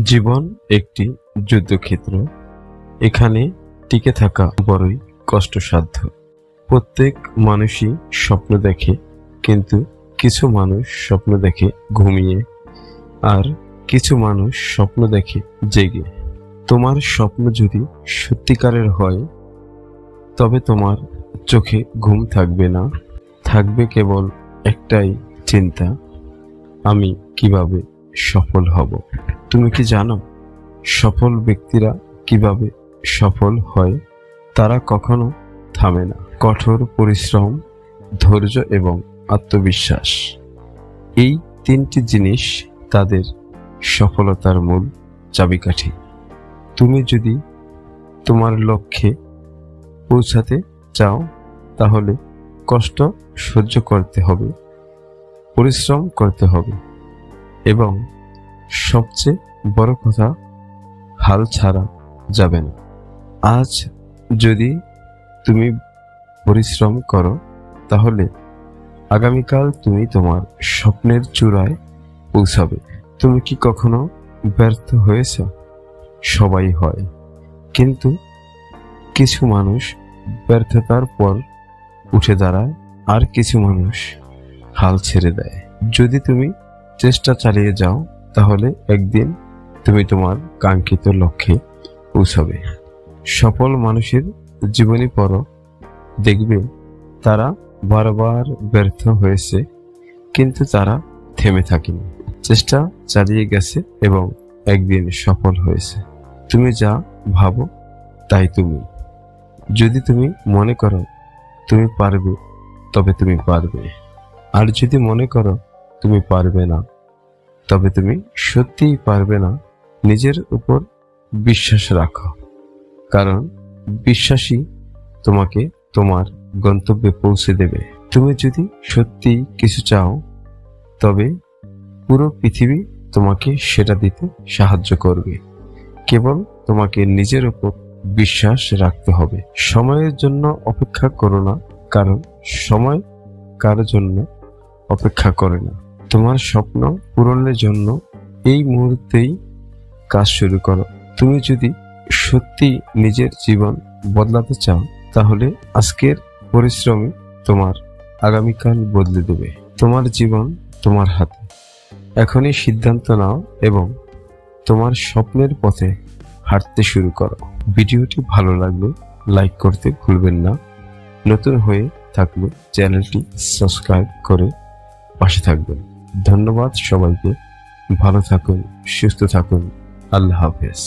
জীবন একটি যুদ্ধক্ষেত্র। এখানে টিকে থাকা বড়ই কষ্টসাধ্য। প্রত্যেক মানুষই স্বপ্ন দেখে, কিন্তু কিছু মানুষ স্বপ্ন দেখে ঘুমিয়ে, আর কিছু মানুষ স্বপ্ন দেখে জেগে। তোমার স্বপ্ন যদি সত্যিকারের হয়, তবে তোমার চোখে ঘুম থাকবে না, থাকবে কেবল একটাই চিন্তা, আমি কিভাবে সফল হব। তুমি কি জানো সফল ব্যক্তিরা কিভাবে সফল হয়? তারা কখনো থামে না। কঠোর পরিশ্রম, ধৈর্য এবং আত্মবিশ্বাস, এই তিনটি জিনিস তাদের সফলতার মূল চাবিকাঠি। তুমি যদি তোমার লক্ষ্যে পৌঁছাতে চাও, তাহলে কষ্ট সহ্য করতে হবে, পরিশ্রম করতে হবে এবং সবচেয়ে বড় কথা, হাল ছাড়া যাবে না। আজ যদি তুমি পরিশ্রম করো, তাহলে আগামীকাল তুমি তোমার স্বপ্নের চূড়ায় পৌঁছাবে। তুমি কি কখনো ব্যর্থ হয়েছ? সবাই হয়, কিন্তু কিছু মানুষ ব্যর্থতার পর উঠে দাঁড়ায়, আর কিছু মানুষ হাল ছেড়ে দেয়। যদি তুমি চেষ্টা চালিয়ে যাও, তাহলে একদিন তুমি তোমার কাঙ্ক্ষিত লক্ষ্যে পৌঁছাবে। সফল মানুষের জীবনী পড়ো, দেখবে তারা বারবার ব্যর্থ হয়েছে, কিন্তু তারা থেমে থাকেনি, চেষ্টা চালিয়ে গেছে এবং একদিন সফল হয়েছে। তুমি যা ভাবো তাই তুমি। যদি তুমি মনে করো তুমি পারবে, তবে তুমি পারবে। আর যদি মনে করো তুমি পারবে না, তবে তুমি সত্যিই পারবে না। নিজের উপর বিশ্বাস রাখো, কারণ বিশ্বাসই তোমাকে তোমার গন্তব্যে পৌঁছে দেবে। তুমি যদি সত্যি কিছু চাও, তবে পুরো পৃথিবী তোমাকে সেটা দিতে সাহায্য করবে। কেবল তোমাকে নিজের উপর বিশ্বাস রাখতে হবে। সময়ের জন্য অপেক্ষা করো না, কারণ সময় কারোর জন্য অপেক্ষা করে না। তোমার স্বপ্ন পূরণের জন্য এই মুহূর্তেই কাজ শুরু করো। তুমি যদি সত্যি নিজের জীবন বদলাতে চাও, তাহলে আজকের পরিশ্রমই তোমার আগামীকাল বদলে দেবে। তোমার জীবন তোমার হাতে। এখনই সিদ্ধান্ত নাও এবং তোমার স্বপ্নের পথে হাঁটতে শুরু করো। ভিডিওটি ভালো লাগলে লাইক করতে ভুলবেন না। নতুন হয়ে থাকলে চ্যানেলটি সাবস্ক্রাইব করে পাশে থাকবেন। ধন্যবাদ সবাইকে। ভালো থাকুন, সুস্থ থাকুন। আল্লাহ হাফেজ।